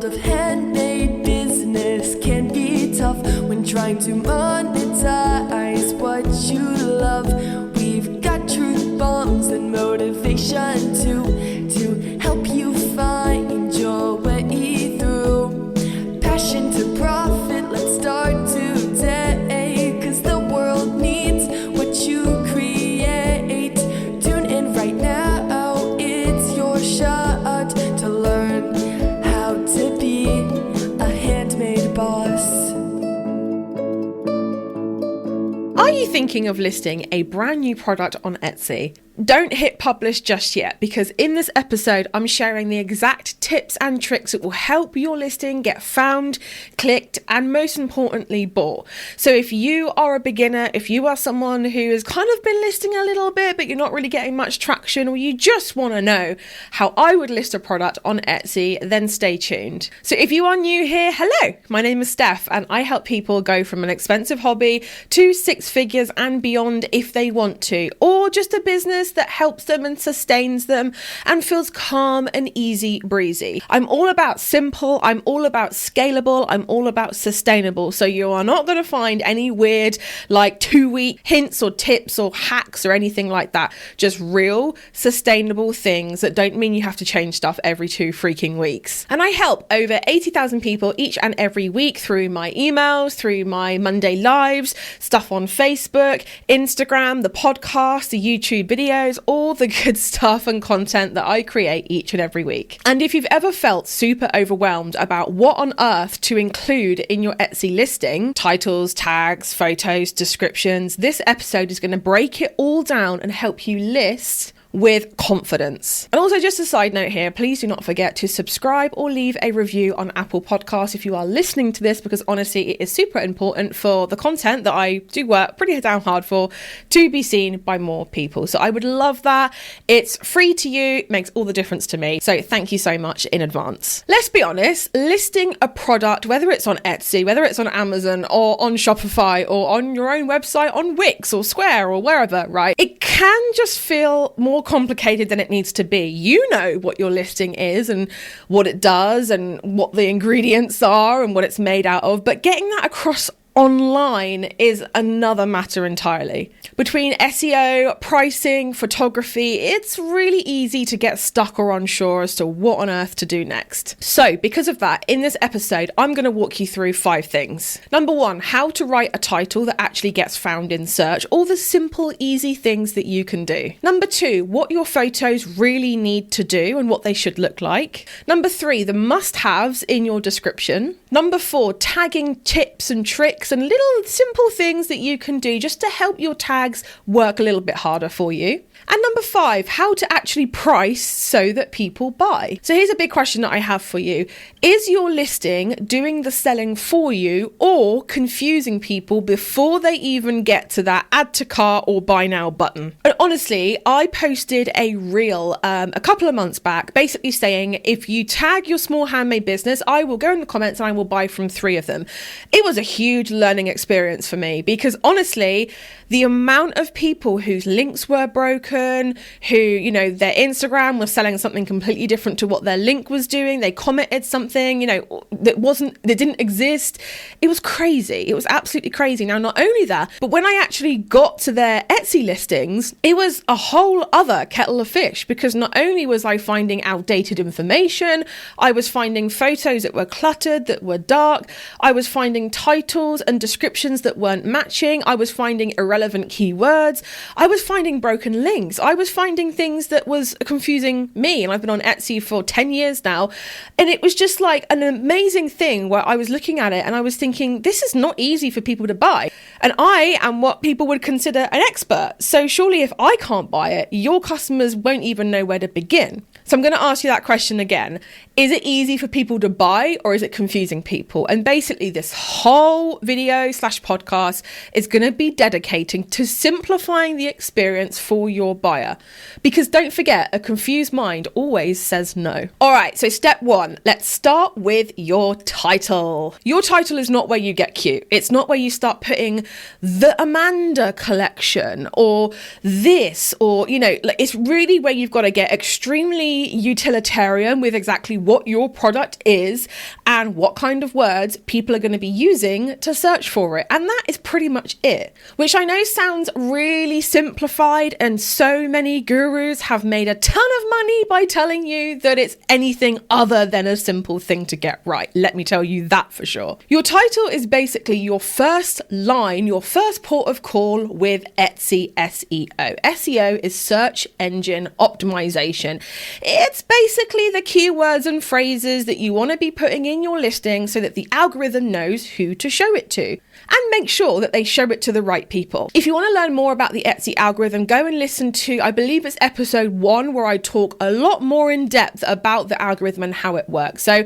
world of handmade business can be tough when trying to monetize what you love. We've got truth bombs and motivation to help you find your way through. Passion to profit, let's start today, 'cause the world needs what you create. Tune in right now, it's your shot to learn how to be a handmade boss. Are you thinking of listing a brand new product on Etsy? Don't hit publish just yet, because in this episode I'm sharing the exact tips and tricks that will help your listing get found, clicked, and most importantly bought. So if you are a beginner, if you are someone who has kind of been listing a little bit but you're not really getting much traction, or you just want to know how I would list a product on Etsy, then stay tuned. So if you are new here, hello, my name is Steph and I help people go from an expensive hobby to 6 figures and beyond if they want to, or just a business that helps them and sustains them and feels calm and easy breezy. I'm all about simple, I'm all about scalable, I'm all about sustainable. So you are not going to find any weird like 2-week hints or tips or hacks or anything like that. Just real sustainable things that don't mean you have to change stuff every 2 freaking weeks. And I help over 80,000 people each and every week through my emails, through my Monday lives, stuff on Facebook, Instagram, the podcast, the YouTube videos, all the good stuff and content that I create each and every week. And if you've ever felt super overwhelmed about what on earth to include in your Etsy listing, titles, tags, photos, descriptions, this episode is going to break it all down and help you list with confidence. And also, just a side note here, please do not forget to subscribe or leave a review on Apple Podcasts if you are listening to this, because honestly it is super important for the content that I do work pretty damn hard for to be seen by more people. So I would love that. It's free to you, it makes all the difference to me, so thank you so much in advance. Let's be honest, listing a product, whether it's on Etsy, whether it's on Amazon or on Shopify or on your own website on Wix or Square or wherever, right, it can just feel more complicated than it needs to be. You know what your listing is and what it does and what the ingredients are and what it's made out of, but getting that across online is another matter entirely. Between SEO, pricing, photography, it's really easy to get stuck or unsure as to what on earth to do next. So because of that, in this episode, I'm going to walk you through 5 things. Number 1, how to write a title that actually gets found in search, all the simple, easy things that you can do. Number 2, what your photos really need to do and what they should look like. Number 3, the must-haves in your description. Number 4, tagging tips and tricks and little simple things that you can do just to help your tags work a little bit harder for you. And number 5, how to actually price so that people buy. So here's a big question that I have for you. Is your listing doing the selling for you or confusing people before they even get to that add to cart or buy now button? And honestly, I posted a reel a couple of months back basically saying if you tag your small handmade business, I will go in the comments and I will buy from 3 of them. It was a huge learning experience for me because honestly, the amount of people whose links were broken, who, you know, their Instagram was selling something completely different to what their link was doing. They commented something, you know, that didn't exist. It was crazy. It was absolutely crazy. Now, not only that, but when I actually got to their Etsy listings, it was a whole other kettle of fish, because not only was I finding outdated information, I was finding photos that were cluttered, that were dark. I was finding titles and descriptions that weren't matching. I was finding irrelevant keywords. I was finding broken links. I was finding things that was confusing me, and I've been on Etsy for 10 years now, and it was just like an amazing thing where I was looking at it and I was thinking, this is not easy for people to buy, and I am what people would consider an expert, so surely if I can't buy it, your customers won't even know where to begin. So I'm going to ask you that question again. Is it easy for people to buy, or is it confusing people? And basically this whole video/podcast is going to be dedicating to simplifying the experience for your buyer. Because don't forget, a confused mind always says no. All right, so step 1, let's start with your title. Your title is not where you get cute. It's not where you start putting the Amanda collection or this, or, it's really where you've got to get extremely utilitarian with exactly what your product is and what kind of words people are going to be using to search for it. And that is pretty much it, which I know sounds really simplified, and so many gurus have made a ton of money by telling you that it's anything other than a simple thing to get right. Let me tell you that for sure. Your title is basically your first line, your first port of call with Etsy SEO. SEO is search engine optimization. It's basically the keywords and phrases that you want to be putting in your listing so that the algorithm knows who to show it to, and make sure that they show it to the right people. If you want to learn more about the Etsy algorithm, go and listen to, I believe it's episode 1, where I talk a lot more in depth about the algorithm and how it works. So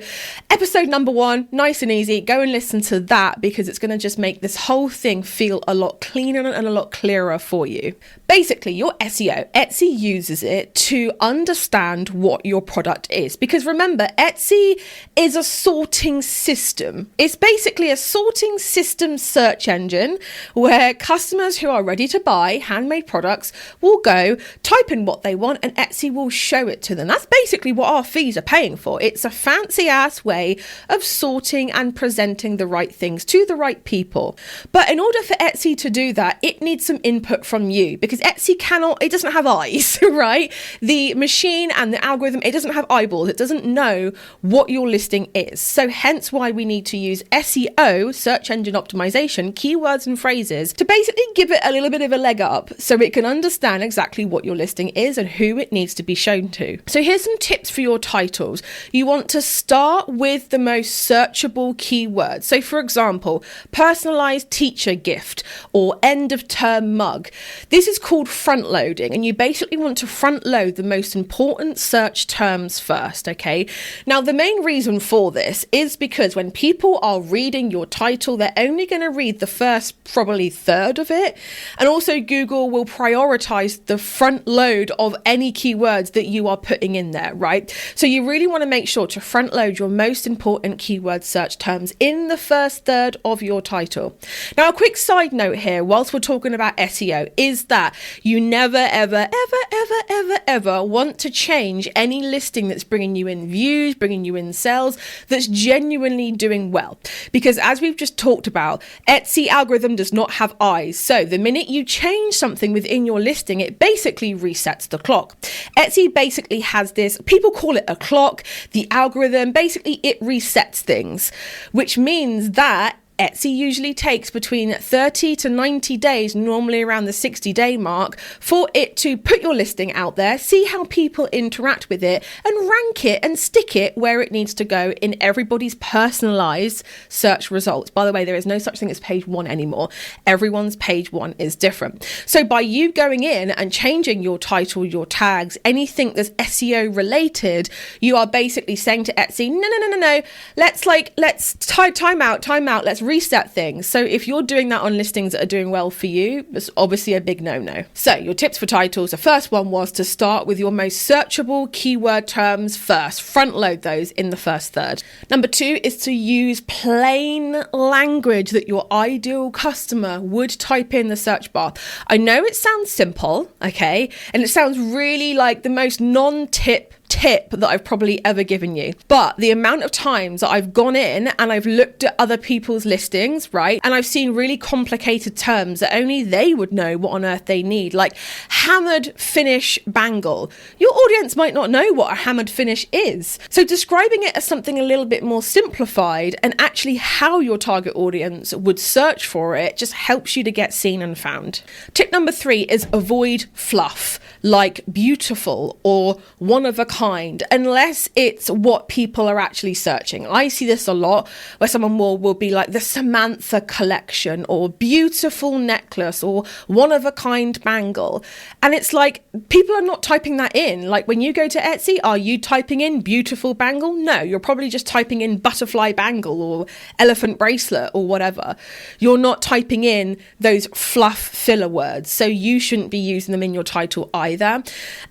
episode number 1, nice and easy, go and listen to that, because it's going to just make this whole thing feel a lot cleaner and a lot clearer for you. Basically, your SEO, Etsy uses it to understand what your product is. Because remember, Etsy is a sorting system. It's basically a sorting system search engine where customers who are ready to buy handmade products will go, type in what they want, and Etsy will show it to them. That's basically what our fees are paying for. It's a fancy ass way of sorting and presenting the right things to the right people. But in order for Etsy to do that, it needs some input from you, because Etsy it doesn't have eyes, right? The machine and the algorithm, it doesn't have eyeballs. It doesn't know what your listing is. So hence why we need to use SEO, search engine optimization, keywords and phrases, to basically give it a little bit of a leg up so it can understand exactly what your listing is and who it needs to be shown to. So here's some tips for your titles. You want to start with the most searchable keywords. So for example, personalized teacher gift or end of term mug. This is called front loading, and you basically want to front load the most important search terms first, okay? Now, the main reason for this is because when people are reading your title, they're only going to read the first probably third of it. And also Google will prioritize the front load of any keywords that you are putting in there, right? So you really want to make sure to front load your most important keyword search terms in the first third of your title. Now, a quick side note here, whilst we're talking about SEO, is that you never, ever want to change any listing that's bringing you in views, bringing you in sales, that's genuinely doing well. Because as we've just talked about, Etsy algorithm does not have eyes. So the minute you change something within your listing, it basically resets the clock. Etsy basically has this, people call it a clock, the algorithm, basically it resets things, which means that Etsy usually takes between 30 to 90 days, normally around the 60-day mark, for it to put your listing out there, see how people interact with it, and rank it and stick it where it needs to go in everybody's personalized search results. By the way, there is no such thing as page 1 anymore. Everyone's page 1 is different. So by you going in and changing your title, your tags, anything that's SEO related, you are basically saying to Etsy, no, let's time out, let's reset things. So if you're doing that on listings that are doing well for you, it's obviously a big no-no. So your tips for titles, the first one was to start with your most searchable keyword terms first. Front load those in the first third. Number 2 is to use plain language that your ideal customer would type in the search bar. I know it sounds simple, okay? And it sounds really like the most non-tip that I've probably ever given you. But the amount of times that I've gone in and I've looked at other people's listings, right? And I've seen really complicated terms that only they would know what on earth they need, like hammered finish bangle. Your audience might not know what a hammered finish is. So describing it as something a little bit more simplified and actually how your target audience would search for it just helps you to get seen and found. Tip number 3 is avoid fluff, like beautiful or one of a kind kind unless it's what people are actually searching. I see this a lot where someone will be like the Samantha collection or beautiful necklace or one of a kind bangle. And it's like people are not typing that in. Like when you go to Etsy, are you typing in beautiful bangle? No, you're probably just typing in butterfly bangle or elephant bracelet or whatever. You're not typing in those fluff filler words. So you shouldn't be using them in your title either.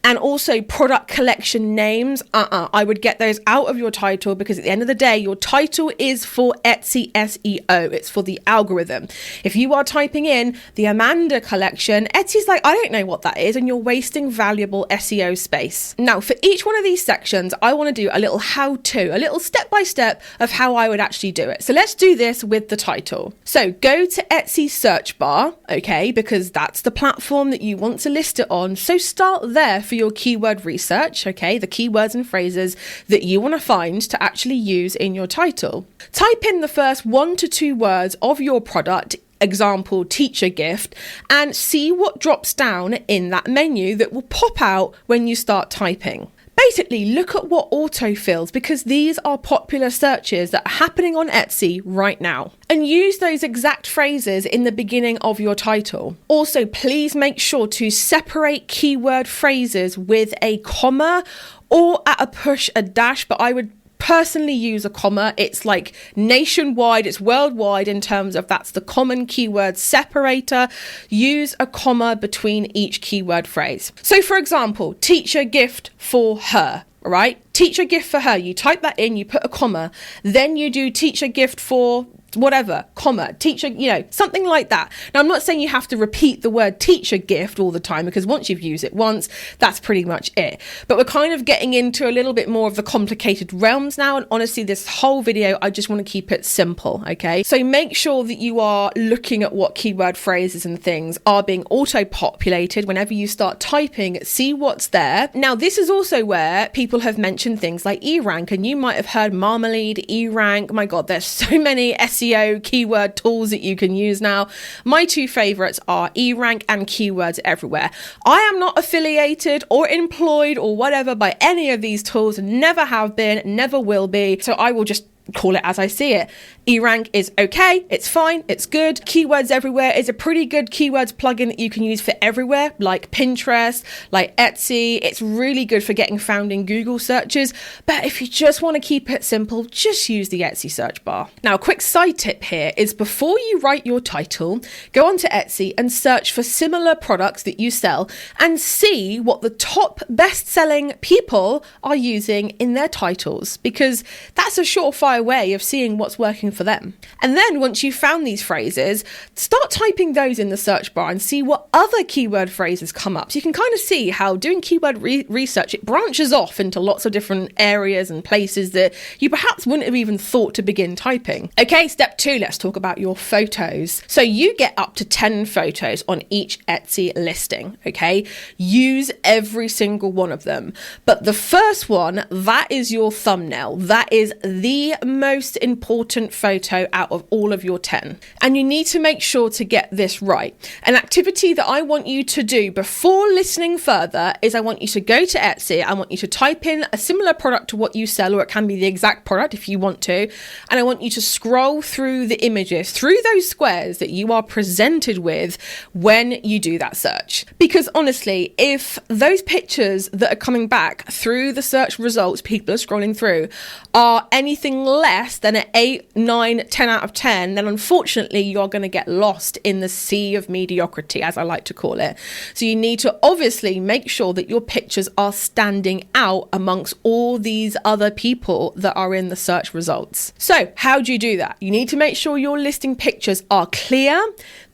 And also product collection names. I would get those out of your title, because at the end of the day, your title is for Etsy SEO. It's for the algorithm. If you are typing in the Amanda collection, Etsy's like, I don't know what that is, and you're wasting valuable SEO space. Now, for each one of these sections, I want to do a little how-to, a little step-by-step of how I would actually do it. So let's do this with the title. So go to Etsy search bar, okay, because that's the platform that you want to list it on. So start there for your keyword research, okay, the keywords and phrases that you want to find to actually use in your title. Type in the first 1 to 2 words of your product, example teacher gift, and see what drops down in that menu that will pop out when you start typing. Basically, look at what autofills, because these are popular searches that are happening on Etsy right now. And use those exact phrases in the beginning of your title. Also, please make sure to separate keyword phrases with a comma, or at a push a dash, but I would personally use a comma. It's like nationwide, it's worldwide in terms of that's the common keyword separator. Use a comma between each keyword phrase. So for example, teacher gift for her, right? Teacher gift for her, you type that in, you put a comma, then you do teacher gift for whatever, comma, teacher, something like that. Now, I'm not saying you have to repeat the word teacher gift all the time, because once you've used it once, that's pretty much it. But we're kind of getting into a little bit more of the complicated realms now. And honestly, this whole video, I just want to keep it simple, okay? So make sure that you are looking at what keyword phrases and things are being auto-populated. Whenever you start typing, see what's there. Now, this is also where people have mentioned things like eRank, and you might have heard Marmalade, eRank. My God, there's so many SEO keyword tools that you can use now. My 2 favorites are eRank and Keywords Everywhere. I am not affiliated or employed or whatever by any of these tools, never have been, never will be. So I will just call it as I see it. eRank is okay, it's fine, it's good. Keywords Everywhere is a pretty good keywords plugin that you can use for everywhere, like Pinterest, like Etsy. It's really good for getting found in Google searches. But if you just want to keep it simple, just use the Etsy search bar. Now, a quick side tip here is before you write your title, go onto Etsy and search for similar products that you sell and see what the top best-selling people are using in their titles, because that's a surefire way of seeing what's working for them. And then once you've found these phrases, start typing those in the search bar and see what other keyword phrases come up. So you can kind of see how doing keyword research, it branches off into lots of different areas and places that you perhaps wouldn't have even thought to begin typing. Okay, step 2, let's talk about your photos. So you get up to 10 photos on each Etsy listing, okay? Use every single one of them. But the first one, that is your thumbnail. That is the most important photo out of all of your 10. And you need to make sure to get this right. An activity that I want you to do before listening further is I want you to go to Etsy. I want you to type in a similar product to what you sell, or it can be the exact product if you want to. And I want you to scroll through the images, through those squares that you are presented with when you do that search. Because honestly, if those pictures that are coming back through the search results people are scrolling through are anything less than an 8, 9, 10 out of 10, then unfortunately you're going to get lost in the sea of mediocrity, as I like to call it. So you need to obviously make sure that your pictures are standing out amongst all these other people that are in the search results. So how do you do that? You need to make sure your listing pictures are clear,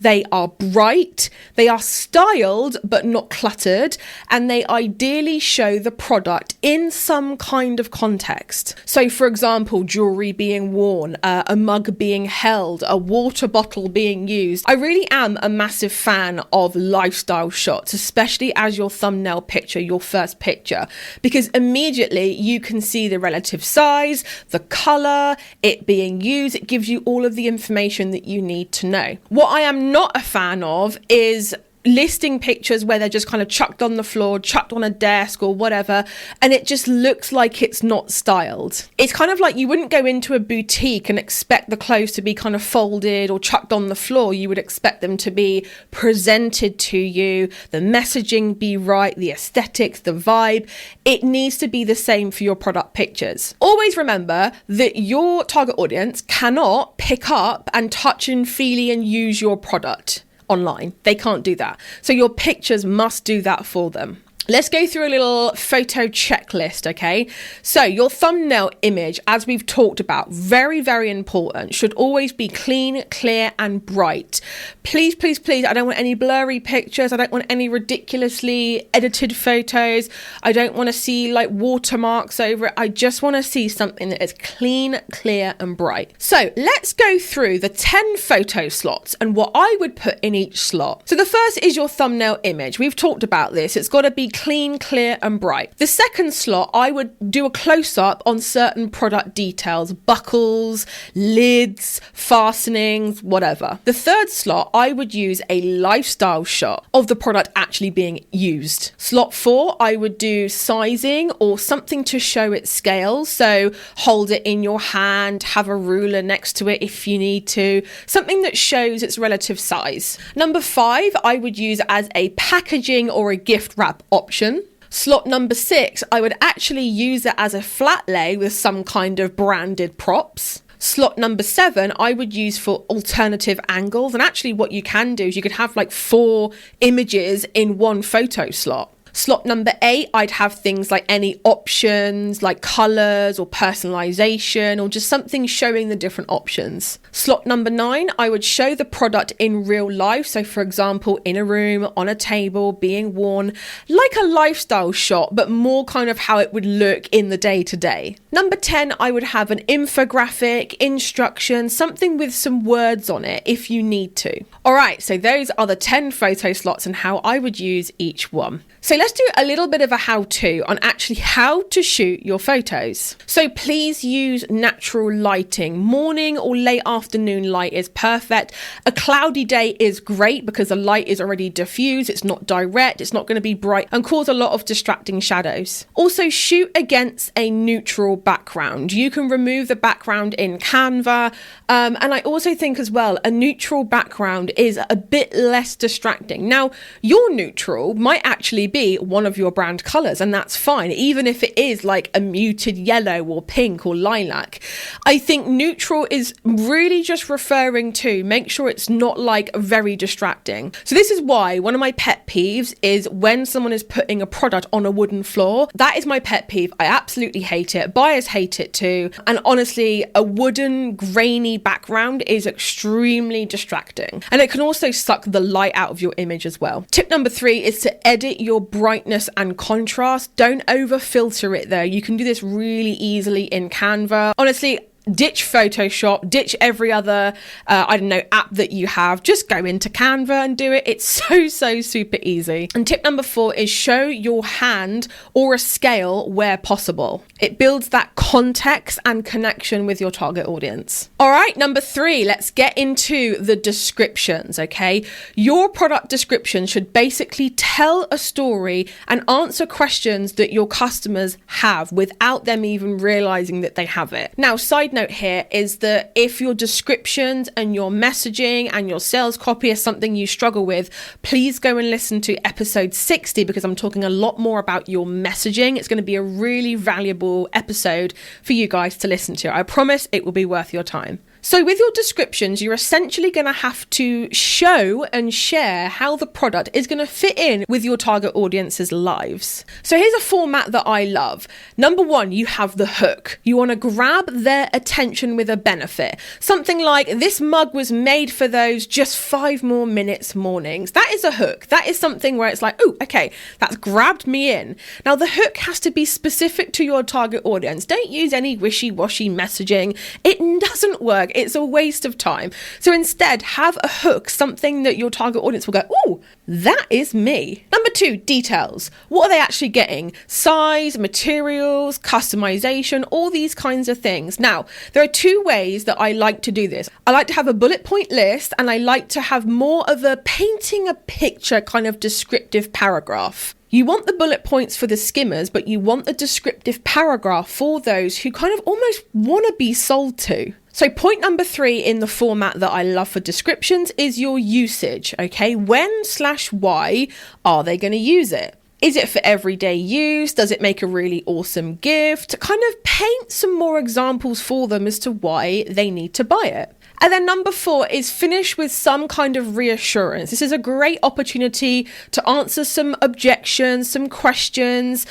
they are bright, they are styled but not cluttered, and they ideally show the product in some kind of context. So for example, jewelry being worn, a mug being held, a water bottle being used. I really am a massive fan of lifestyle shots, especially as your thumbnail picture, your first picture, because immediately you can see the relative size, the color, it being used. It gives you all of the information that you need to know. What I am not a fan of is listing pictures where they're just kind of chucked on the floor, chucked on a desk or whatever, and it just looks like it's not styled. It's kind of like you wouldn't go into a boutique and expect the clothes to be kind of folded or chucked on the floor. You would expect them to be presented to you, the messaging be right, the aesthetics, the vibe. It needs to be the same for your product pictures. Always remember that your target audience cannot pick up and touch and feel and use your product online. They can't do that. So your pictures must do that for them. Let's go through a little photo checklist, okay? So your thumbnail image, as we've talked about, very, very important, should always be clean, clear, and bright. Please, please, please, I don't want any blurry pictures. I don't want any ridiculously edited photos. I don't want to see like watermarks over it. I just want to see something that is clean, clear, and bright. So let's go through the 10 photo slots and what I would put in each slot. So the first is your thumbnail image. We've talked about this. It's got to be clean, clear, and bright. The second slot, I would do a close-up on certain product details, buckles, lids, fastenings, whatever. The third slot, I would use a lifestyle shot of the product actually being used. Slot 4, I would do sizing or something to show its scale. So hold it in your hand, have a ruler next to it if you need to, something that shows its relative size. Number 5, I would use as a packaging or a gift wrap option. Slot number 6, I would actually use it as a flat lay with some kind of branded props. Slot number 7, I would use for alternative angles. And actually what you can do is you could have like 4 images in one photo slot. Slot number 8, I'd have things like any options, like colours or personalisation or just something showing the different options. Slot number 9, I would show the product in real life. So for example, in a room, on a table, being worn, like a lifestyle shot, but more kind of how it would look in the day to day. Number 10, I would have an infographic, instruction, something with some words on it if you need to. All right, so those are the 10 photo slots and how I would use each one. So let's do a little bit of a how-to on actually how to shoot your photos. So please use natural lighting. Morning or late afternoon light is perfect. A cloudy day is great because the light is already diffused. It's not direct. It's not going to be bright and cause a lot of distracting shadows. Also, shoot against a neutral background. You can remove the background in Canva. And I also think as well, a neutral background is a bit less distracting. Now, your neutral might actually be one of your brand colors, and that's fine, even if it is like a muted yellow or pink or lilac. I think neutral is really just referring to make sure it's not like very distracting. So this is why one of my pet peeves is when someone is putting a product on a wooden floor. That is my pet peeve. I absolutely hate it. Buyers hate it too. And honestly, a wooden grainy background is extremely distracting, and it can also suck the light out of your image as well. Tip number 3 is to edit your brightness and contrast. Don't over filter it though. You can do this really easily in Canva. Honestly, ditch Photoshop, ditch every other, app that you have. Just go into Canva and do it. It's so super easy. And tip number 4 is show your hand or a scale where possible. It builds that context and connection with your target audience. All right, number 3, let's get into the descriptions, okay? Your product description should basically tell a story and answer questions that your customers have without them even realizing that they have it. Now, side note here is that if your descriptions and your messaging and your sales copy is something you struggle with, please go and listen to episode 60 because I'm talking a lot more about your messaging. It's going to be a really valuable episode for you guys to listen to. I promise it will be worth your time. So with your descriptions, you're essentially going to have to show and share how the product is going to fit in with your target audience's lives. So here's a format that I love. Number 1, you have the hook. You want to grab their attention with a benefit. Something like, this mug was made for those just 5 more minutes mornings. That is a hook. That is something where it's like, oh, okay, that's grabbed me in. Now the hook has to be specific to your target audience. Don't use any wishy-washy messaging. It doesn't work. It's a waste of time. So instead, have a hook, something that your target audience will go, oh, that is me. Number 2, details. What are they actually getting? Size, materials, customization, all these kinds of things. Now, there are 2 ways that I like to do this. I like to have a bullet point list, and I like to have more of a painting a picture kind of descriptive paragraph. You want the bullet points for the skimmers, but you want the descriptive paragraph for those who kind of almost want to be sold to. So point number 3 in the format that I love for descriptions is your usage, okay? When/why are they going to use it? Is it for everyday use? Does it make a really awesome gift? Kind of paint some more examples for them as to why they need to buy it. And then number 4 is finish with some kind of reassurance. This is a great opportunity to answer some objections, some questions,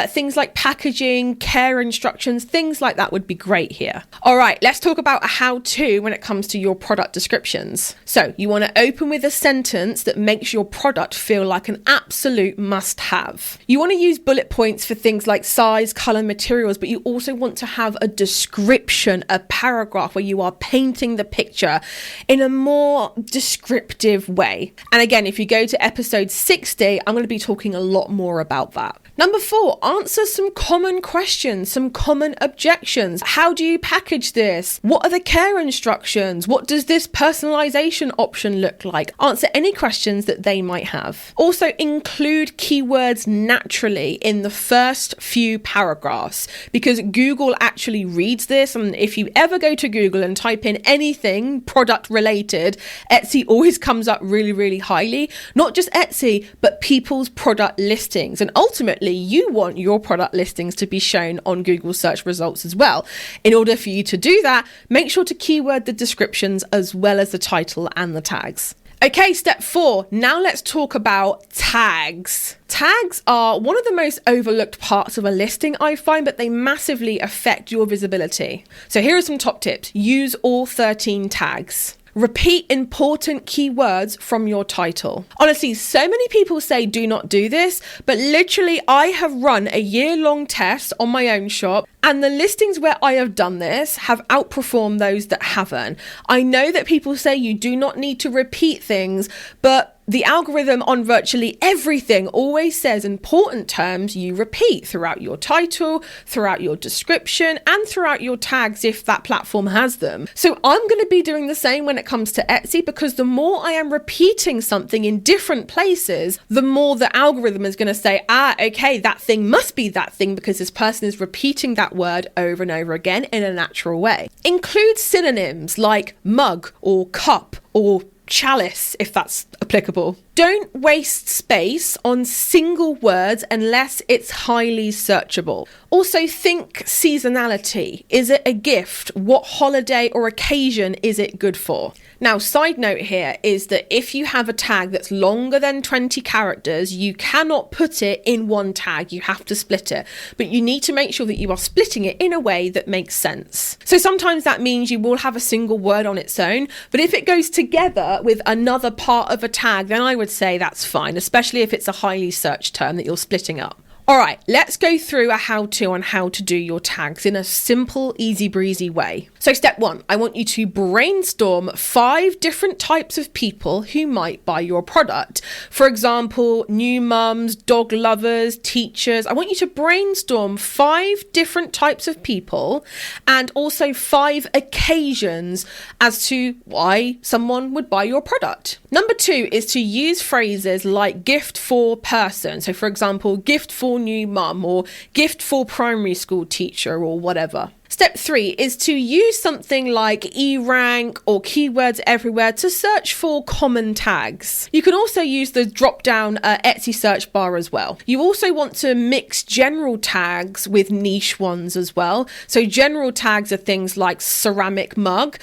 things like packaging, care instructions, things like that would be great here. All right, let's talk about a how-to when it comes to your product descriptions. So you want to open with a sentence that makes your product feel like an absolute must-have. You want to use bullet points for things like size, color, materials, but you also want to have a description, a paragraph where you are painting the picture in a more descriptive way. And again, if you go to episode 60, I'm going to be talking a lot more about that. Number 4, answer some common questions, some common objections. How do you package this? What are the care instructions? What does this personalization option look like? Answer any questions that they might have. Also include keywords naturally in the first few paragraphs, because Google actually reads this. And if you ever go to Google and type in anything product related, Etsy always comes up really, really highly. Not just Etsy, but people's product listings. And ultimately, you want your product listings to be shown on Google search results as well. In order for you to do that, make sure to keyword the descriptions as well as the title and the tags. Okay, step 4. Now let's talk about tags. Tags are one of the most overlooked parts of a listing, I find, but they massively affect your visibility. So here are some top tips. Use all 13 tags. Repeat important keywords from your title. Honestly, so many people say do not do this, but literally I have run a year-long test on my own shop, and the listings where I have done this have outperformed those that haven't. I know that people say you do not need to repeat things, but the algorithm on virtually everything always says important terms you repeat throughout your title, throughout your description, and throughout your tags if that platform has them. So I'm going to be doing the same when it comes to Etsy, because the more I am repeating something in different places, the more the algorithm is going to say, okay, that thing must be that thing because this person is repeating that word over and over again in a natural way. Include synonyms like mug or cup or chalice, if that's applicable. Don't waste space on single words unless it's highly searchable. Also think seasonality. Is it a gift? What holiday or occasion is it good for? Now, side note here is that if you have a tag that's longer than 20 characters, you cannot put it in one tag. You have to split it, but you need to make sure that you are splitting it in a way that makes sense. So sometimes that means you will have a single word on its own, but if it goes together with another part of a tag, then I would say that's fine, especially if it's a highly searched term that you're splitting up. All right, let's go through a how-to on how to do your tags in a simple, easy breezy way. So step 1, I want you to brainstorm 5 different types of people who might buy your product. For example, new mums, dog lovers, teachers. I want you to brainstorm 5 different types of people and also 5 occasions as to why someone would buy your product. Number 2 is to use phrases like gift for person. So for example, gift for new mum or gift for primary school teacher or whatever. Step 3 is to use something like E-Rank or Keywords Everywhere to search for common tags. You can also use the drop-down Etsy search bar as well. You also want to mix general tags with niche ones as well. So general tags are things like ceramic mug.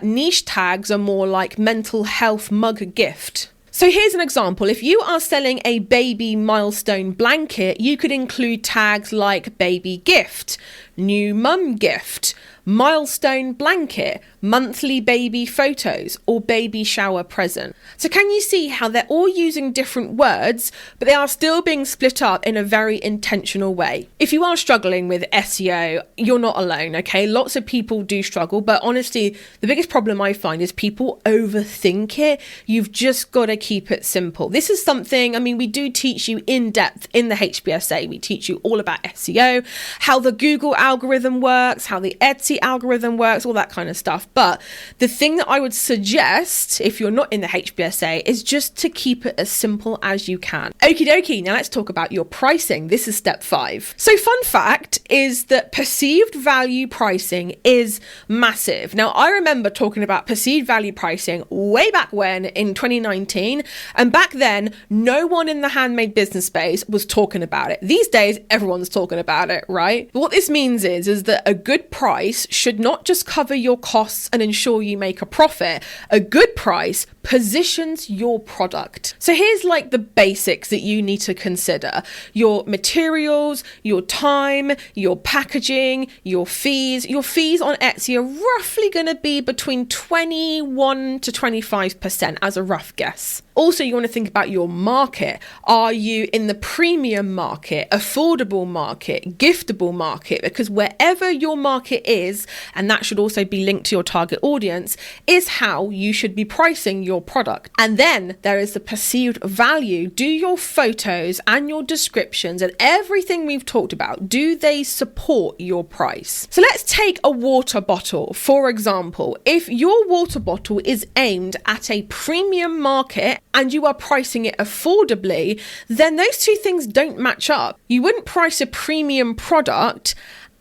Niche tags are more like mental health mug gift. So here's an example. If you are selling a baby milestone blanket, you could include tags like baby gift, new mum gift, milestone blanket, monthly baby photos, or baby shower present. So can you see how they're all using different words, but they are still being split up in a very intentional way? If you are struggling with SEO, you're not alone, okay? Lots of people do struggle, but honestly, the biggest problem I find is people overthink it. You've just got to keep it simple. This is something, I mean, we do teach you in depth in the HBSA. We teach you all about SEO, how the Google algorithm works, how the Etsy algorithm works, all that kind of stuff. But the thing that I would suggest, if you're not in the HBSA, is just to keep it as simple as you can. Okie dokie, now let's talk about your pricing. This is step 5. So fun fact is that perceived value pricing is massive. Now, I remember talking about perceived value pricing way back when in 2019, and back then, no one in the handmade business space was talking about it. These days, everyone's talking about it, right? But what this means is that a good price should not just cover your costs and ensure you make a profit. A good price positions your product. So here's like the basics that you need to consider: your materials, your time, your packaging, your fees. Your fees on Etsy are roughly going to be between 21 to 25% as a rough guess. Also, you want to think about your market. Are you in the premium market, affordable market, giftable market? Because wherever your market is, and that should also be linked to your target audience, is how you should be pricing your product. And then there is the perceived value. Do your photos and your descriptions and everything we've talked about, do they support your price? So let's take a water bottle, for example. If your water bottle is aimed at a premium market and you are pricing it affordably, then those two things don't match up. You wouldn't price a premium product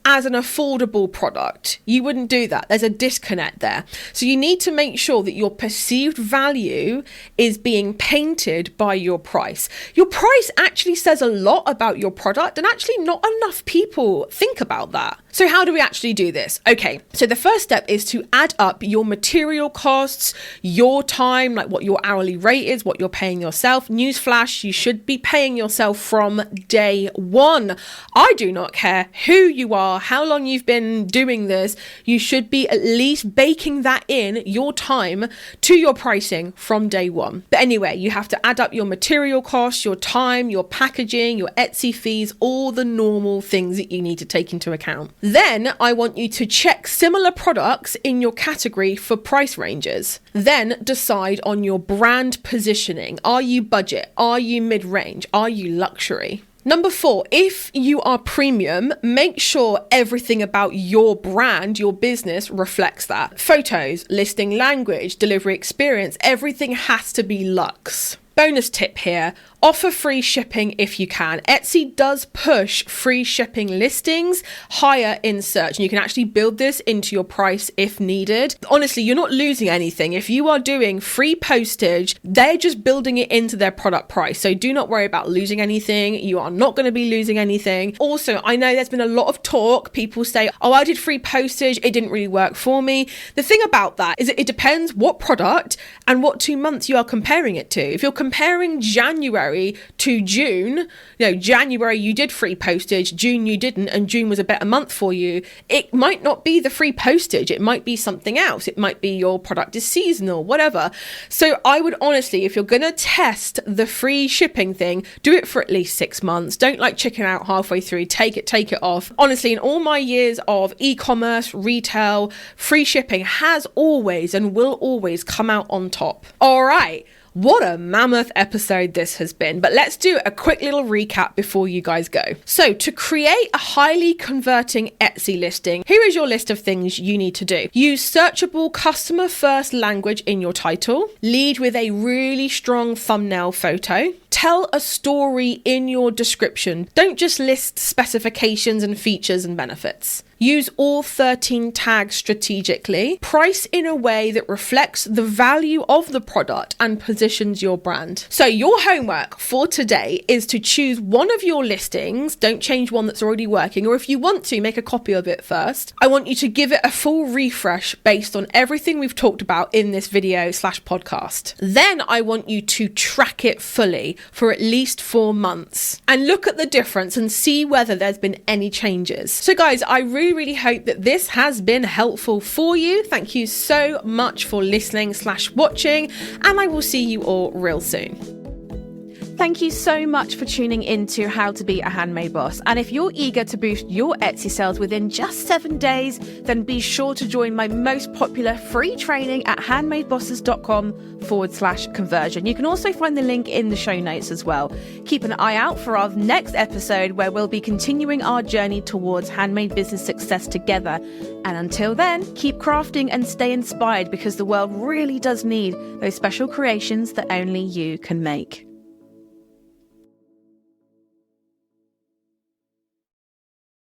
as an affordable product. You wouldn't do that. There's a disconnect there. So you need to make sure that your perceived value is being painted by your price. Your price actually says a lot about your product, and actually not enough people think about that. So how do we actually do this? Okay, so the first step is to add up your material costs, your time, like what your hourly rate is, what you're paying yourself. Newsflash, you should be paying yourself from day one. I do not care who you are, how long you've been doing this, you should be at least baking that in, your time, to your pricing from day one. But anyway, you have to add up your material costs, your time, your packaging, your Etsy fees, all the normal things that you need to take into account. Then I want you to check similar products in your category for price ranges. Then decide on your brand positioning. Are you budget? Are you mid-range? Are you luxury? Number 4, if you are premium, make sure everything about your brand, your business reflects that. Photos, listing language, delivery experience, everything has to be luxe. Bonus tip here, offer free shipping if you can. Etsy does push free shipping listings higher in search, and you can actually build this into your price if needed. Honestly, you're not losing anything. If you are doing free postage, they're just building it into their product price. So do not worry about losing anything. You are not going to be losing anything. Also, I know there's been a lot of talk. People say, oh, I did free postage. It didn't really work for me. The thing about that is that it depends what product and what 2 months you are comparing it to. If you're comparing January to June, January you did free postage, June you didn't, and June was a better month for you, it might not be the free postage, it might be something else, it might be your product is seasonal, whatever. So I would honestly, if you're gonna test the free shipping thing, do it for at least 6 months. Don't chicken out halfway through, take it off. Honestly, in all my years of e-commerce, retail, free shipping has always and will always come out on top. All right. What a mammoth episode this has been, but let's do a quick little recap before you guys go. So to create a highly converting Etsy listing, here is your list of things you need to do. Use searchable customer first language in your title. Lead with a really strong thumbnail photo. Tell a story in your description. Don't just list specifications and features and benefits. Use all 13 tags strategically. Price in a way that reflects the value of the product and position positions your brand. So your homework for today is to choose one of your listings. Don't change one that's already working, or if you want to, make a copy of it first. I want you to give it a full refresh based on everything we've talked about in this video / podcast. Then I want you to track it fully for at least 4 months and look at the difference and see whether there's been any changes. So guys, I really hope that this has been helpful for you. Thank you so much for listening / watching, and I will see you all real soon. Thank you so much for tuning in to How to Be a Handmade Boss. And if you're eager to boost your Etsy sales within just 7 days, then be sure to join my most popular free training at handmadebosses.com/conversion. You can also find the link in the show notes as well. Keep an eye out for our next episode where we'll be continuing our journey towards handmade business success together. And until then, keep crafting and stay inspired, because the world really does need those special creations that only you can make.